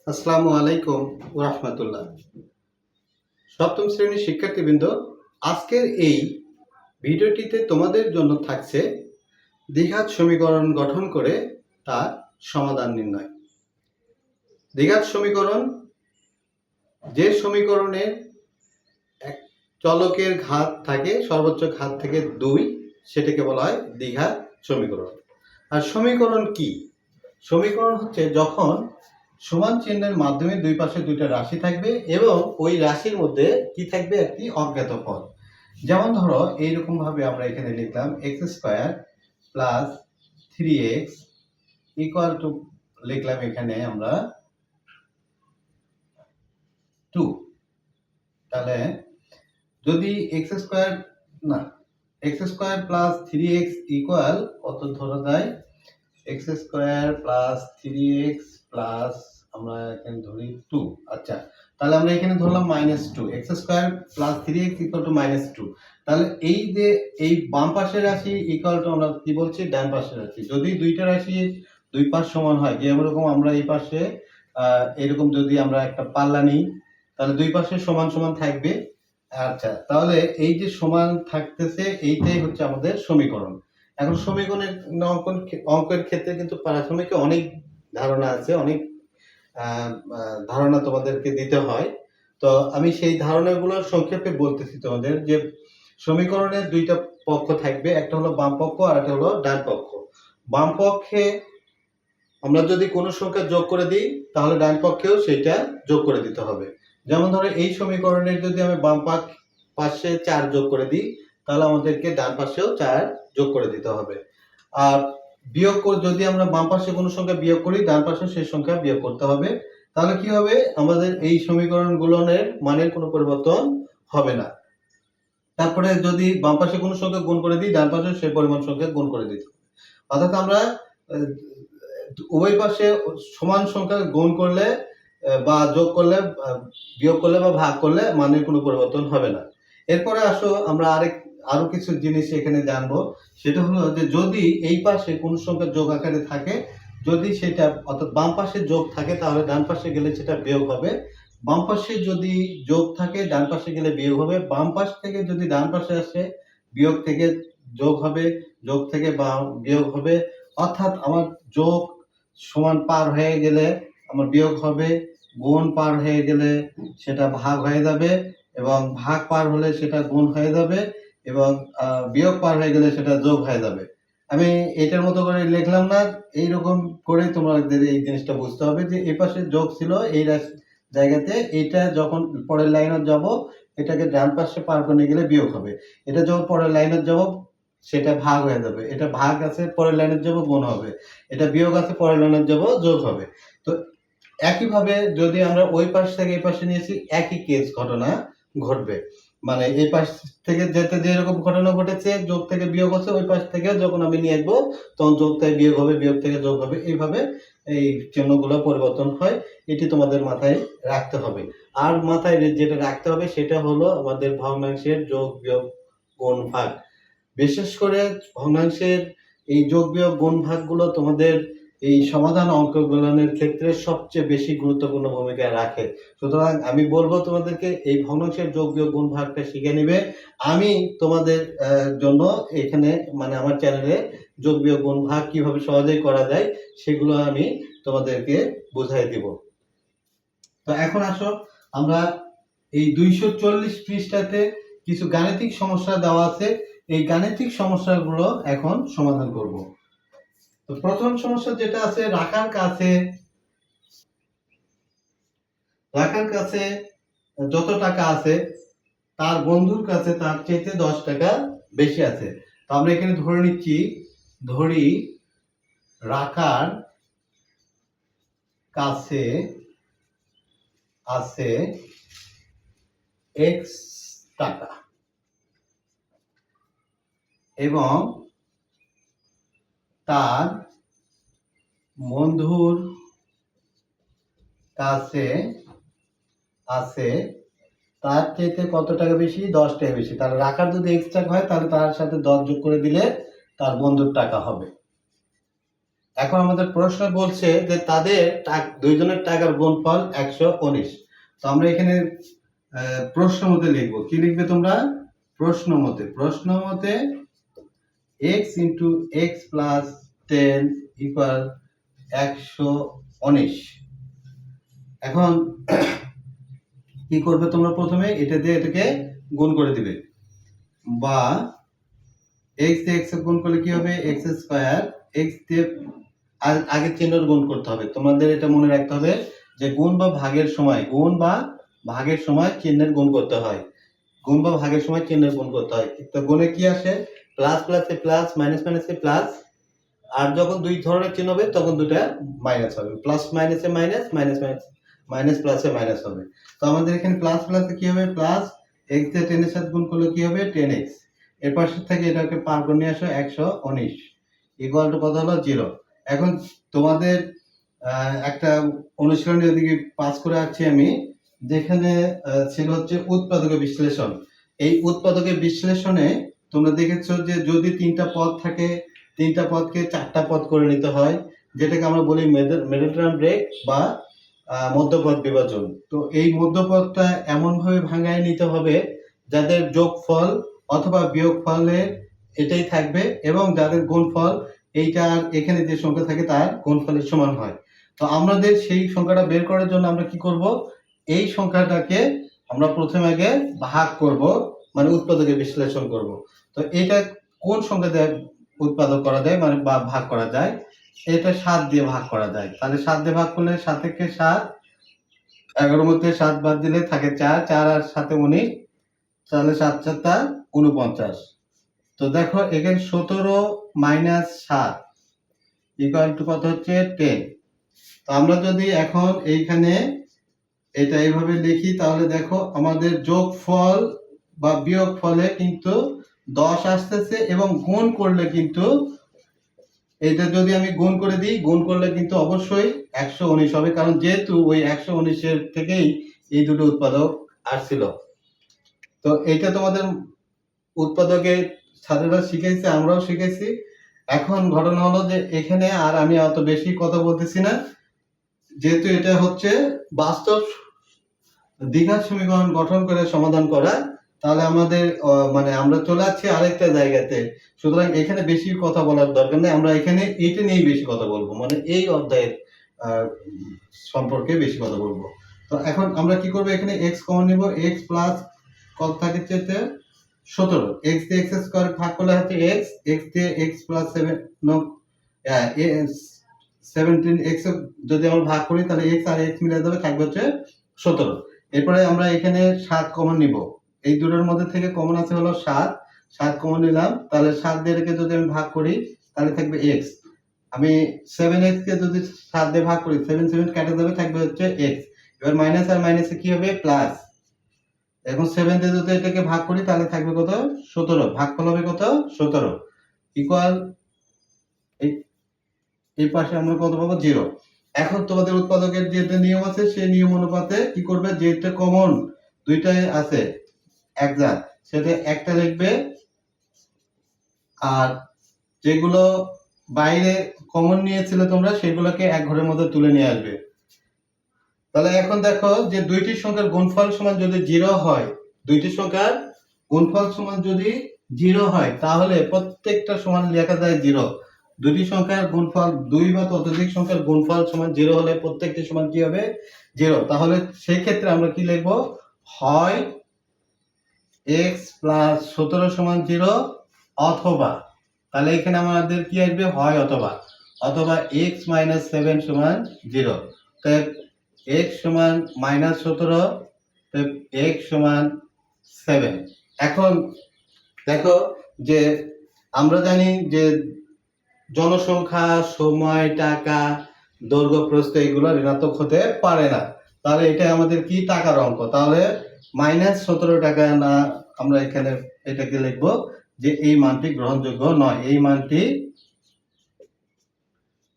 আসসালামু আলাইকুম ওয়া রাহমাতুল্লাহ। সপ্তম শ্রেণীর শিক্ষার্থীবৃন্দ, আজকের এই ভিডিওটিতে তোমাদের জন্য থাকছে দ্বিঘাত সমীকরণ গঠন করে তার সমাধান নির্ণয়। দ্বিঘাত সমীকরণ, যে সমীকরণের এক চলকের ঘাত থাকে সর্বোচ্চ ঘাত থেকে 2, সেটাকে বলা হয় দ্বিঘাত সমীকরণ। আর সমীকরণ কি? সমীকরণ হচ্ছে যখন সমান চিহ্নের মাধ্যমে দুই পাশে দুইটা রাশি থাকবে এবং ওই রাশির মধ্যে কি থাকবে, একটি অজ্ঞাত পদ। যেমন ধরো এইরকম ভাবে আমরা এখানে লিখলাম x² plus 3x equal to লিখলাম এখানে আমরা 2। তাহলে যদি x² না x² প্লাস 3x ইকুয়াল কত ধরা যায়, x² প্লাস 3x প্লাস আমরা এখানে ধরি 2। আচ্ছা, তাহলে আমরা এখানে ধরলাম -2, x² plus 3x equal to -2। তাহলে এই যে এই বাম পাশের রাশি ইকুয়াল টু আমরা কি বলছি, ডান পাশের রাশি। যদি দুইটা রাশির দুই পাশ সমান হয়, যেরকম আমরা এই পাশে এরকম যদি আমরা একটা পাল্লা নিই, তাহলে দুই পাশে সমান সমান থাকবে। আচ্ছা, তাহলে এই যে সমান থাকতেছে এইটাই হচ্ছে আমাদের সমীকরণ। এখন সমীকরণের অঙ্কের ক্ষেত্রে কিন্তু প্রাথমিকে অনেক ধারণা আছে, অনেক ধারণা তোমাদেরকে দিতে হয়। তো আমি সেই ধারণাগুলো সংক্ষেপে বলতেছি তোমাদের। যে সমীকরণের দুইটা পক্ষ থাকবে, একটা হলো বাম পক্ষ আর একটা হলো ডান পক্ষ। বাম পক্ষে আমরা যদি কোনো সংখ্যা যোগ করে দিই, তাহলে ডান পক্ষেও সেটা যোগ করে দিতে হবে। যেমন ধরো এই সমীকরণের যদি আমি বাম পাশে 4 যোগ করে দিই, তাহলে আমাদেরকে ডান পাশেও 4 যোগ করে দিতে হবে। আর বিয়োগ করে যদি আমরা বাম পাশে কোনো সংখ্যা বিয়োগ করি, ডান পাশে সেই সংখ্যা বিয়োগ করতে হবে। তাহলে কি হবে, আমাদের এই সমীকরণগুলোর মানের কোনো পরিবর্তন হবে না। তারপরে যদি বাম পাশে কোনো সংখ্যা গুণ করে দিই, ডান পাশে সেই পরিমাণ সংখ্যা গুণ করে দিতে হবে। অর্থাৎ আমরা উভয় পাশে সমান সংখ্যা গুণ করলে বা যোগ করলে, বিয়োগ করলে বা ভাগ করলে মানের কোনো পরিবর্তন হবে না। এরপরে আসো আমরা আরো কিছু জিনিস এখানে জানবো। সেটা হলো যে যদি এই পাশে কোনো সংখ্যা যোগ আকারে থাকে, যদি সেটা অর্থাৎ বাম পাশে যোগ থাকে, তাহলে ডান পাশে গেলে সেটা বিয়োগ হবে। বাম পাশে যদি যোগ থাকে, ডান পাশে গেলে বিয়োগ হবে। বাম পাশ থেকে যদি ডান পাশে আসে, বিয়োগ থেকে যোগ হবে, যোগ থেকে বিয়োগ হবে। অর্থাৎ আমার যোগ সমান পার হয়ে গেলে আমার বিয়োগ হবে, গুণ পার হয়ে গেলে সেটা ভাগ হয়ে যাবে, এবং ভাগ পার হলে সেটা গুণ হয়ে যাবে, এবং বিয়োগ পার হয়ে গেলে সেটা যোগ হয়ে যাবে। আমি এটার মতো করে লিখলাম না, এইরকম করে তোমাদের এই জিনিসটা বুঝতে হবে যে এই পাশে যোগ ছিল এই জায়গাতে, এটা যখন পরের লাইনে যাব, এটাকে ডান পাশে পার করে গেলে বিয়োগ হবে। এটা যখন পরের লাইনে যাব, সেটা ভাগ হয়ে যাবে। এটা ভাগ আছে, পরের লাইনের যাব গুণ হবে। এটা বিয়োগ আছে, পরের লাইনের যাব যোগ হবে। তো একইভাবে যদি আমরা ওই পাশ থেকে এই পাশে নিয়েছি, একই কেস ঘটনা ঘটবে। মানে এই পাশ থেকে যেতে যেরকম ঘটনা ঘটেছে, যোগ থেকে বিয়োগ হচ্ছে, ওই পাশ থেকে যখন আমি নিয়ে আসবো তখন যোগ থেকে বিয়োগ হবে, বিয়োগ থেকে যোগ হবে। এইভাবে এই চিহ্নগুলো পরিবর্তন হয়। এটি তোমাদের মাথায় রাখতে হবে। আর মাথায় যেটা রাখতে হবে সেটা হলো আমাদের ভগ্নাংশের যোগ বিয়োগ গুণ ভাগ। বিশেষ করে ভগ্নাংশের এই যোগ বিয়োগ গুণ ভাগগুলো তোমাদের এই সমাধান অঙ্কগুলোর ক্ষেত্রে সবচেয়ে বেশি গুরুত্বপূর্ণ ভূমিকা রাখে। সুতরাং আমি বলবো তোমাদেরকে এই ভগ্নাংশের যোগ বিয়োগ গুণ ভাগটা শিখে নিবে। আমি তোমাদের জন্য এখানে মানে আমার চ্যানেলে যোগ বিয়োগ গুণ ভাগ কিভাবে সহজেই করা যায় সেগুলো আমি তোমাদেরকে বুঝাই দিব। তো এখন আসো আমরা এই 240 পৃষ্ঠাতে কিছু গাণিতিক সমস্যা দেওয়া আছে, এই গাণিতিক সমস্যাগুলো এখন সমাধান করব। তো প্রথম সমস্যা যেটা আছে, রাখার কাছে যত টাকা আছে তার বন্ধুর কাছে তার চাইতে 10 টাকা বেশি আছে। তো আমরা এখানে ধরে নিচ্ছি, ধরি রাখার কাছে আছে x টাকা এবং তার বন্ধুর কাছে আছে তার চাইতে কত টাকা বেশি, 10 টাকা বেশি। তাহলে রাখার যদি x টাকা হয়, তাহলে তার সাথে 10 যোগ করে দিলে তার বন্ধুর টাকা হবে। এখন আমাদের প্রশ্ন বলছে যে তাদের দুইজনের টাকার গুণফল 119। তো আমরা এখানে প্রশ্ন মতে লিখবো, কি লিখবে তোমরা? প্রশ্ন মতে x into x plus 10 equal 119। এখন কি করবে তোমরা? প্রথমে এটা দিয়ে এটাকে গুণ করে দিবে, বা x দিয়ে x গুণ করলে কি হবে? x square. x দিয়ে আগে চিহ্নের গুণ করতে হবে, তোমাদের এটা মনে রাখতে হবে যে গুণ বা ভাগের সময় চিহ্নের গুণ করতে হয়। গুণ বা ভাগের সময় চিহ্নের গুণ করতে হয়। তো গুণে কি আসে? প্লাস প্লাসে প্লাস, মাইনাস মাইনাসে প্লাস, আর যখন দুই ধরনের চিহ্ন হবে তখন দুটা মাইনাস হবে। প্লাস মাইনাসে মাইনাস, মাইনাস মাইনাস প্লাসে মাইনাস হবে। তো আমাদের এখানে প্লাস প্লাসে কি হবে? প্লাস, x দিয়ে 10 এর সাথে গুণ করলে কি হবে? 10x। এর পাশে থেকে এটাকে পার করে নিয়ে আসো, 119 ইকুয়াল টু কত হলো? 0। এখন তোমাদের একটা অনুশীলনী ওদিকে পাস করে আসছি আমি, যেখানে ছিল হচ্ছে উৎপাদকের বিশ্লেষণ। এই উৎপাদকের বিশ্লেষণে তোমরা দেখেছো যে যদি তিনটা পদ থাকে, তিনটা পদকে চারটা পদ করে নিতে হয়, যেটাকে আমরা বলি মিডল টার্ম ব্রেক বা মধ্যপদ বিভাজন। তো এই মধ্যপদটা এমন ভাবে ভাঙায় নিতে হবে যাদের যোগফল অথবা বিয়োগফলে এটাই থাকবে, এবং যাদের গুণফল এইটা এখানে যে সংখ্যা থাকে তার গুণফলের সমান হয়। তো আমাদের সেই সংখ্যাটা বের করার জন্য আমরা কি করব? এই সংখ্যাটাকে আমরা প্রথমে আগে ভাগ করব, মানে উৎপাদকে বিশ্লেষণ করব। তো এটা কোন সংখ্যা দিয়ে উৎপাদক করা যায়, মানে বা ভাগ করা যায়? এটা 7 দিয়ে ভাগ করা যায়। তাহলে 7 দিয়ে ভাগ করলে 7 থেকে 7, 11 মধ্যে 7 বাদ দিলে থাকে 4, 4 আর 7 19, তাহলে 7 7 49। তো দেখো এখানে 17 মাইনাস 7 ইকুয়াল টু কত হচ্ছে? 10। তো আমরা যদি এখন এইখানে এটা এইভাবে লিখি, তাহলে দেখো আমাদের যোগফল বা বিয়োগফলে কিন্তু 10 আসতেছে, এবং গুণ করলে কিন্তু এটা যদি আমি গুণ করে দিই, গুণ করলে কিন্তু অবশ্যই 119 হবে, কারণ যেহেতু ওই 119 এর থেকেই এই দুটো উৎপাদক আসছিল। তো এইটা তোমাদের উৎপাদকে ছাত্ররা শিখেছে, আমরাও শিখেছি। এখন ঘটনা হলো যে এখানে আর আমি অত বেশি কথা বলতেছি না, যেহেতু এটা হচ্ছে বাস্তব দ্বিঘাত সমীকরণ গঠন করে সমাধান করা, তাহলে আমাদের মানে আমরা চলে যাচ্ছি আরেকটা জায়গাতে। সুতরাং এখানে বেশি কথা বলার দরকার নেই, আমরা এখানে এটা নিয়েই বেশি কথা বলবো, মানে এই অধ্যায়ের সম্পর্কে বেশি কথা বলবো। তো এখন আমরা কি করবো? এখানে x কমন নিব। x প্লাস কত থাকে? 17। x দিয়ে x স্কয়ার ভাগ করলে হচ্ছে x দিয়ে x প্লাস 17x যদি আমরা ভাগ করি তাহলে x আর x মিলে যাবে, থাকবে হচ্ছে 17। এরপরে আমরা এখানে 7 কমন নিব। এই দুটোর মধ্যে থেকে কমন আছে হলো 7, 7 কমন নিলাম। তাহলে 7 দিয়ে রেখে যদি আমি ভাগ করি তাহলে থাকবে x। আমি 7x কে যদি 7 দিয়ে ভাগ করি, 7 7 কেটে যাবে, থাকবে হচ্ছে x। এবার মাইনাস আর মাইনাসে কি হবে? প্লাস। এখন 7 দিয়ে যদি এটাকে ভাগ করি তাহলে থাকবে কত? 17। ভাগফল হবে কত? 17 ইকুয়াল এই পাশে আমরা কত পাবো? 0। এখন তোমাদের উৎপাদকের যে নিয়ম আছে সেই নিয়ম অনুপাতে কি করবে? যেটা কমন দুইটাই আছে একজাত, সেটা একটা লিখবে, আর যেগুলো বাইরে কমন নিয়েছিল তোমরা সেগুলোকে এক ঘরের মধ্যে তুলে নিয়ে আসবে। তাহলে এখন দেখো যে দুইটি সংখ্যার গুণফল সমান যদি 0 হয়, দুইটি সংখ্যার গুণফল সমান যদি 0 হয় তাহলে প্রত্যেকটা সমান লেখা যায় 0। দুইটি সংখ্যার গুণফল, দুই বা ততোধিক সংখ্যার গুণফল সমান 0 হলে প্রত্যেকটি সমান কি হবে? 0। তাহলে সেই ক্ষেত্রে আমরা কি লিখব? হয় x প্লাস 17 সমান 0, অথবা, তাহলে এখানে আমাদের কি আসবে? হয় অথবা, অথবা x মাইনাস 7 সমান 0। তাই x সমান মাইনাস 17, x সমান 7। এখন দেখো যে আমরা জানি যে জনসংখ্যা, সময়, টাকা, দৈর্ঘ্য, প্রস্থ এগুলো ঋণাত্মক হতে পারে না। তাহলে এটা আমাদের কি? টাকার অঙ্ক। তাহলে মাইনাস 17 টাকা না, আমরা এখানে এটাকে লিখবো যে এই মানটি গ্রহণযোগ্য নয়, এই মানটি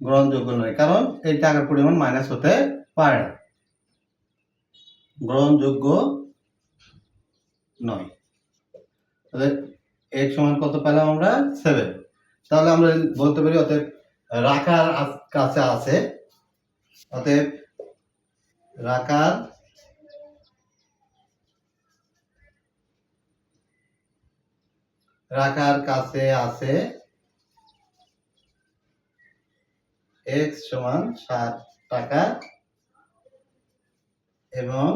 গ্রহণযোগ্য নয়, কারণ এই টাকার পরিমাণ মাইনাস হতে পারে না, গ্রহণযোগ্য নয়। তাহলে x সমান কত পেলাম আমরা? 7। তাহলে আমরা বলতে পারি অতএব রাখার কাছে আছে, অতএব রাখার কাছে আছে x সমান 7 টাকা এবং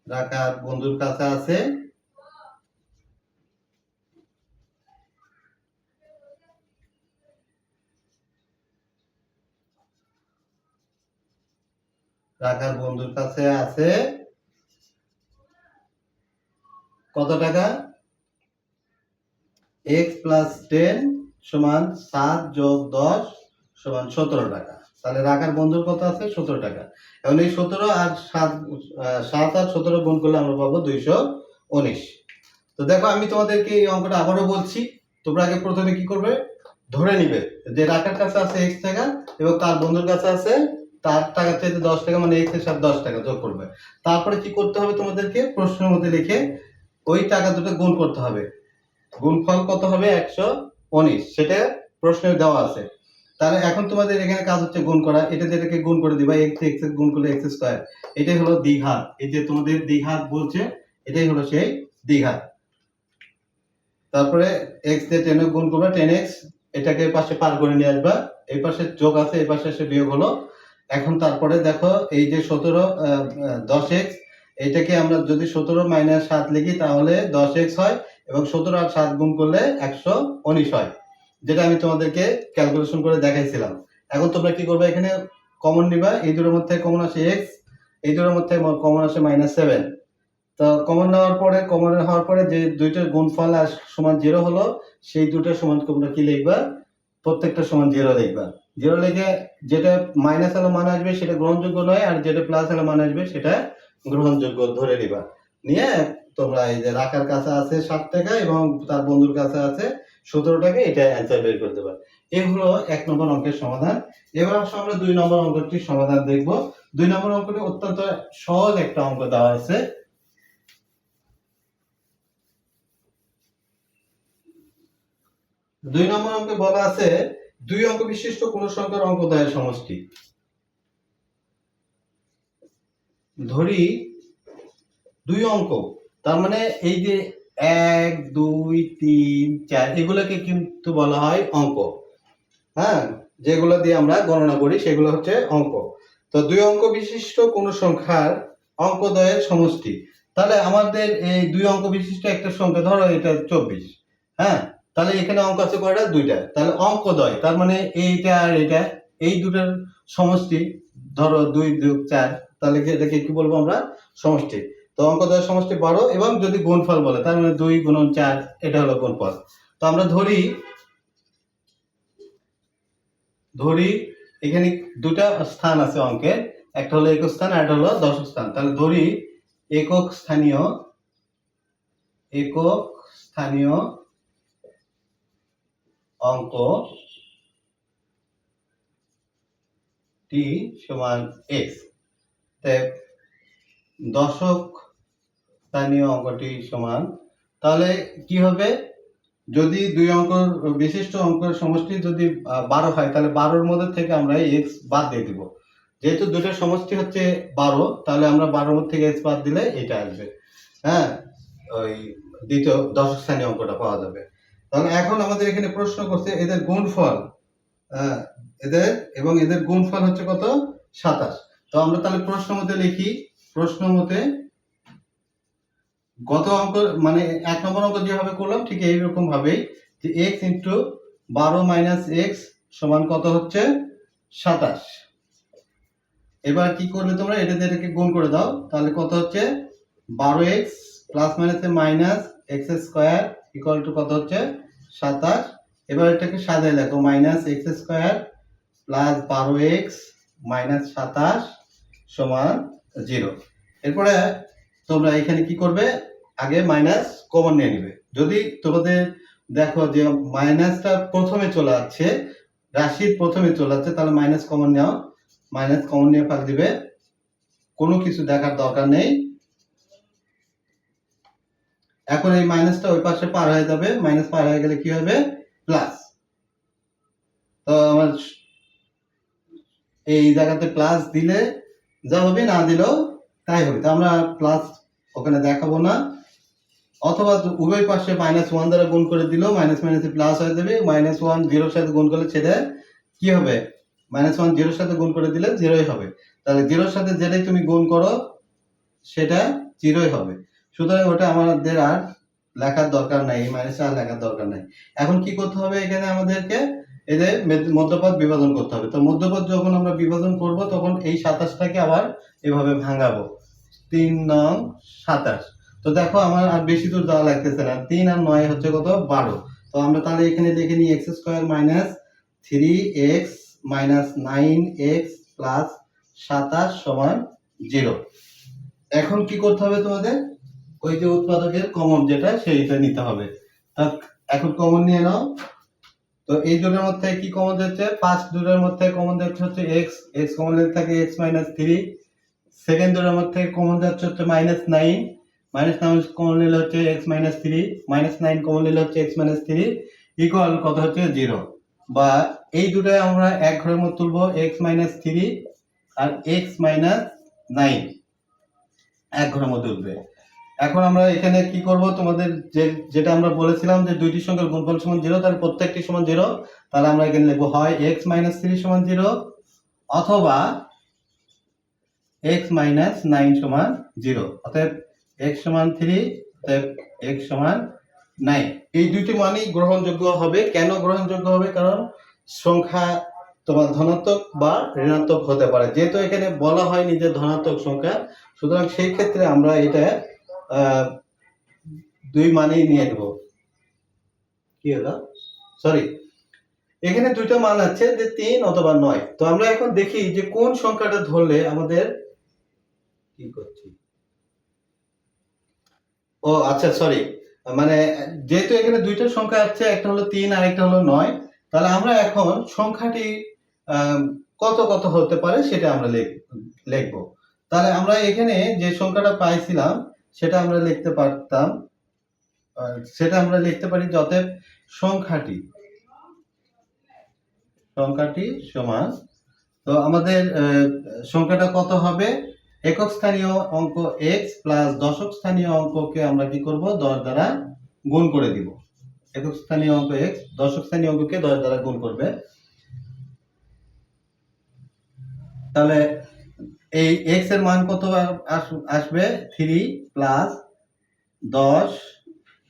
রাখার বন্ধুর কাছে আছে কত টাকা? x প্লাস 10 সমান 7 যোগ 10 সমান 17 টাকা। তাহলে রাখার বন্ধুর কত আছে? 17 টাকা। এখন এই 17 আর 7 আর 17 গুণ করলে আমরা পাবো 219। তো দেখো আমি তোমাদেরকে এই অঙ্কটা আবারও বলছি, তোমরা আগে প্রথমে কি করবে, ধরে নিবে যে রাখার কাছে আছে x টাকা এবং তার বন্ধুর কাছে আছে তার টাকা চাইতে 10 টাকা, মানে x এর সাথে 10 টাকা যোগ করবে। তারপরে কি করতে হবে তোমাদেরকে, প্রশ্নের মধ্যে লিখে ওই টাকা দুটো গুণ করতে হবে। গুণফল কত হবে? 119, সেটা প্রশ্নে দেওয়া আছে। তাহলে এখন তোমাদের এখানে কাজ হচ্ছে গুণ করা, এটাকে গুণ করে দিবা, x গুণ করলে x স্কয়ার, এটাই হলো দ্বিঘাত। এই যে তোমাদের দ্বিঘাত বলছে, এটাই হলো সেই দ্বিঘাত। তারপরে x দিয়ে 10 গুণ করবা, 10x, এটাকে পাশে পার করে নিয়ে আসবা, এই পাশে যোগ আছে, এই পাশে এসে বিয়োগ হলো। এখন তারপরে দেখো এই যে 17 10x, এটাকে আমরা যদি 17 মাইনাস 7 লিখি তাহলে 10x হয় এবং 17 আর 7 গুণ করলে 119 হয়, যেটা আমি তোমাদেরকে ক্যালকুলেশন করে দেখাইছিলাম। এখন তোমরা কি করবে, এখানে কমন নিবা, এই দুটোর মধ্যে কমন আসে x, এই দুটোর মধ্যে কমন আসে -7। তো কমন হওয়ার পরে যে দুইটার গুণফল আর সমান 0 হলো, সেই দুটোর সমান তোমরা কি লিখবা, প্রত্যেকটা সমান 0 লিখবা। 0 লিখে যেটা মাইনাস হলো মান আসবে সেটা গ্রহণযোগ্য নয়, আর যেটা প্লাস হলো মান আসবে সেটা গ্রহণযোগ্য ধরে নিবা। নিয়ে তোমরা এই যে রাখার কাছে আছে 7 টাকা এবং তার বন্ধুর কাছে আছে 17 টাকা, এটা অ্যান্সার বের করে দেবা। এই হলো 1 নম্বর অঙ্কের সমাধান। এবার আমরা 2 নম্বর অঙ্কটির সমাধান দেখব। 2 নম্বর অঙ্কটি অত্যন্ত সহজ একটা অঙ্ক দেওয়া আছে। 2 নম্বর অঙ্কে বলা আছে 2 অঙ্ক বিশিষ্ট কোন সংখ্যার অঙ্কদ্বয়ের সমষ্টি। ধরি 2 অঙ্ক, তার মানে এই যে 1 2 3 4 এগুলোকে কিন্তু বলা হয় অঙ্ক। হ্যাঁ, যেগুলো দিয়ে আমরা গণনা করি সেগুলো হচ্ছে অঙ্ক। তো 2 অঙ্ক বিশিষ্ট কোন সংখ্যার অঙ্কদ্বয়ের সমষ্টি। তাহলে আমাদের এই 2 অঙ্ক বিশিষ্ট একটা সংখ্যা, ধরো এটা 24, হ্যাঁ, তাহলে এখানে অঙ্ক আছে কয়টা? 2টা। তাহলে অঙ্কদ্বয় তার মানে এইটা আর এটা, এই দুটোর সমষ্টি, ধরো 2 যোগ 4, তাহলে এটাকে কি বলবো আমরা? সমষ্টি। তো অঙ্কদ্বয়ের সমষ্টি 12, এবং যদি গুণফল বলে তার মানে 2 গুণন 4, এটা হলো গুণফল। তো আমরা ধরি এখানে দুটা স্থান আছে অঙ্কের, একটা হলো একক স্থান আর একটা হলো দশক স্থান। তাহলে ধরি একক স্থানীয় অঙ্ক টি সমান x, দশক স্থানীয় অঙ্কটি সমান, তাহলে কি হবে, যদি 2 অঙ্ক বিশিষ্ট অঙ্কের সমষ্টি যদি 12 হয়, তাহলে 12-এর মধ্যে থেকে আমরা x বাদ দিয়ে দিব। যেহেতু দুটোর সমষ্টি হচ্ছে 12, তাহলে আমরা 12-এর মধ্যে থেকে x বাদ দিলে এটা আসবে। হ্যাঁ, ওই দ্বিতীয় দশক স্থানীয় অঙ্কটা পাওয়া যাবে। তাহলে এখন আমাদের এখানে প্রশ্ন করছে এদের গুণফল, এদের গুণফল হচ্ছে কত? 27। তো আমরা তাহলে প্রশ্ন মতে লিখি, প্রশ্ন মতে গত অঙ্ক মানে 1 নম্বর অঙ্ক যেভাবে করলাম ঠিক এইরকম ভাবেই, যে x ইনটু 12 মাইনাস x সমান কত হচ্ছে? 27। এবার কি করবে তোমরা, এটাকে গুণ করে দাও, তাহলে কত হচ্ছে? 12x প্লাস মাইনাসে minus x square equal to কত হচ্ছে? 27। এবার এটাকে সাজিয়ে দেখো, minus x square plus 12x minus 27 সমান 0। এরপরে তোমরা এখানে কি করবে, আগে মাইনাস কমন নিয়ে নেবে। যদি তোমাদের দেখো যে মাইনাসটা প্রথমে চলে যাচ্ছে, রাশির প্রথমে চলে যাচ্ছে, তাহলে মাইনাস কমন নাও, মাইনাস কমন নিয়ে ফাঁক দিবে, কোনো কিছু দেখার দরকার নেই। এখন এই মাইনাসটা ওই পাশে পার হয়ে যাবে, মাইনাস পার হয়ে গেলে কি হবে? প্লাস। তো আমার এই জায়গাতে প্লাস দিলে যা হবে, না দিলেও তাই হবে। তো আমরা প্লাস ওখানে দেখাবো না, অথবা উভয় পাশে -1 দ্বারা গুণ করে দিলেও মাইনাস মাইনাসে প্লাস হয়ে যাবে। -1 0 সাথে গুণ করলে সেটা কি হবে, -1 0 সাথে গুণ করে দিলে 0ই হবে। তাহলে 0 সাথে যেটাই তুমি গুণ করো সেটা 0ই হবে। সুতরাং ওটা আমাদের আর লেখার দরকার নাই, এই মাইনাসে আর লেখার দরকার নাই। এখন কি করতে হবে, এখানে আমাদেরকে এদের মধ্যপদ বিভাজন করতে হবে। তো মধ্যপদ যখন আমরা বিভাজন করব তখন এই 27টাকে আবার এভাবে ভাঙাবো, 3 নং 27। তো দেখো আমার আর বেশি দূর যাওয়া লাগতেছে না, 3 আর 9 হচ্ছে কত, 12। তো আমরা তাহলে এখানে লিখে নিই x² - 3x - 9x + 27 = 0। এখন কি করতে হবে তোমাদের, ওই যে উৎপাদকের কমন যেটা সেইটা নিতে হবে। তা এখন কমন নিয়ে নাও। তো এই দুটোর মধ্যে কি কমন যাচ্ছে, ফার্স্ট দুটোর মধ্যে কমন যাচ্ছে হচ্ছে x, x কমন নিলে থাকে x - 3। সেকেন্ড দুটোর মধ্যে কমন যাচ্ছে হচ্ছে -9, -9 কমন নিলে হচ্ছে x - 3, -9 কমন নিলে হচ্ছে x - 3 ইকুয়াল কত হচ্ছে 0। বা এই দুটোই আমরা এক ঘরের মধ্যে তুলবো, x - 3 আর x - 9 এক ঘরের মধ্যে উঠবে। এখন আমরা এখানে কি করব, তোমাদের যেটা আমরা বলেছিলাম যে দুইটি সংখ্যার গুণফল সমান 0, তাহলে প্রত্যেকটি সমান 0। তাহলে আমরা এখানে লিখব হয় x - 3 সমান 0 অথবা x - 9 সমান 0। অতএব x সমান 3, অতএব x সমান 9। এই দুইটি মানই গ্রহণযোগ্য হবে। কেন গ্রহণযোগ্য হবে, কারণ সংখ্যা তোমার ধনাত্মক বা ঋণাত্মক হতে পারে। যেহেতু এখানে বলা হয়নি যে ধনাত্মক সংখ্যা, সুতরাং সেই ক্ষেত্রে আমরা এটা দুই মানেই নিয়ে নেব। কি হলো, সরি, এখানে দুইটা মান আছে যে 3 অথবা 9। তো আমরা এখন দেখি যে কোন সংখ্যাটা ধরলে আমাদের কি করছি, ও আচ্ছা সরি, মানে যেহেতু এখানে দুইটা সংখ্যা আছে, একটা হলো 3 আর একটা হলো 9, তাহলে আমরা এখন সংখ্যাটি কত কত হতে পারে সেটা আমরা লিখব। তাহলে আমরা এখানে যে সংখ্যাটা পাইছিলাম সেটা আমরা লিখতে পারতাম, সেটা আমরা লিখতে পারি অতএব সংখ্যাটি সমান, তো আমাদের সংখ্যাটা কত হবে, একক স্থানীয় অঙ্ক x প্লাস দশক স্থানীয় অঙ্ককে আমরা কি করব, 10 দ্বারা গুণ করে দিব। একক স্থানীয় অঙ্ক x দশক স্থানীয় অঙ্ককে 10 দ্বারা গুণ করবে। তাহলে এই x এর মান কত আসবে, 3 প্লাস 10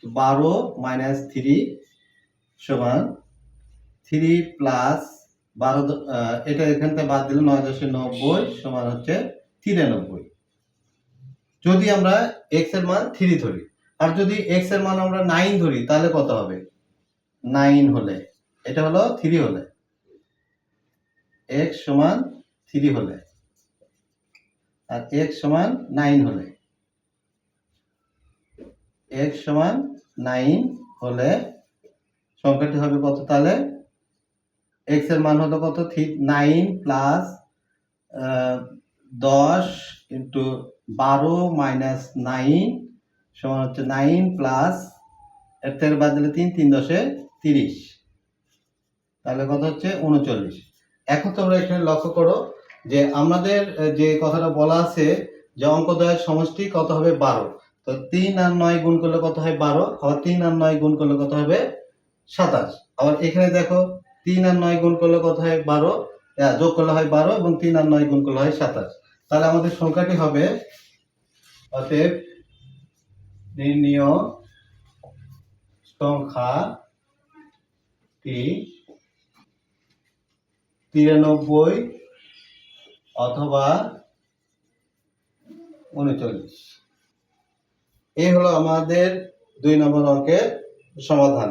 12 মাইনাস 3 সমান 3 প্লাস 12, এটা এখান থেকে বাদ দিলে 9 10 90 সমান হচ্ছে 93। যদি আমরা x এর মান 3 ধরি, আর যদি x এর মান আমরা 9 ধরি তাহলে কত হবে, 9 হলে, এটা হলো 3 হলে, x সমান 3 হলে আর x সমান 9 হলে, x সমান 9 হলে সংখ্যাটি হবে কত, তাহলে x এর মান হলো কত, 9 প্লাস 10 ইন্টু 12 মাইনাস 9 সমান হচ্ছে 9 প্লাস এর থেকে বাদ দিলে 3 3 10 30, তাহলে কত হচ্ছে 39। এখন তোমরা এখানে লক্ষ্য করো যে আমাদের যে কথাটা বলা আছে যে অঙ্কদ্বয়ের সমষ্টি কত হবে, 12। তো 3 আর 9 গুণ করলে কত হয়, 12। আবার 3 আর 9 গুণ করলে কত হবে, 27। আবার এখানে দেখো 3 আর 9 গুণ করলে কত হয়, 12, যোগ করলে হয় 12 এবং 3 আর 9 গুণ করলে হয় 27। তাহলে আমাদের সংখ্যাটি হবে, অতএব নির্ণীয় সংখ্যাটি 93 অথবা 39। এই হলো আমাদের 2 নম্বর অঙ্কের সমাধান।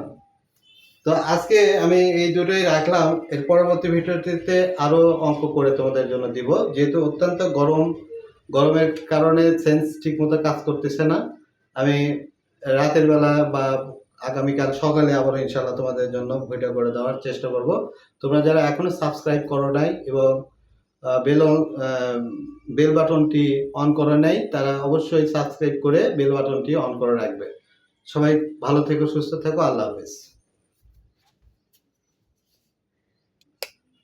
তো আজকে আমি এই দুটোই রাখলাম, এর পরবর্তী ভিডিওটিতে আরো অঙ্ক করে তোমাদের জন্য দিব। যেহেতু অত্যন্ত গরমের কারণে সেন্স ঠিক মতো কাজ করতেছে না, আমি রাতের বেলা বা আগামীকাল সকালে আবার ইনশাল্লাহ তোমাদের জন্য ভিডিও করে দেওয়ার চেষ্টা করব। তোমরা যারা এখনো সাবস্ক্রাইব করো নাই এবং বেল বাটনটি অন করে নাই, তারা অবশ্যই সাবস্ক্রাইব করে বেল বাটনটি অন করে রাখবে। সবাই ভালো থেকো, সুস্থ থেকো, আল্লাহ হাফেজ।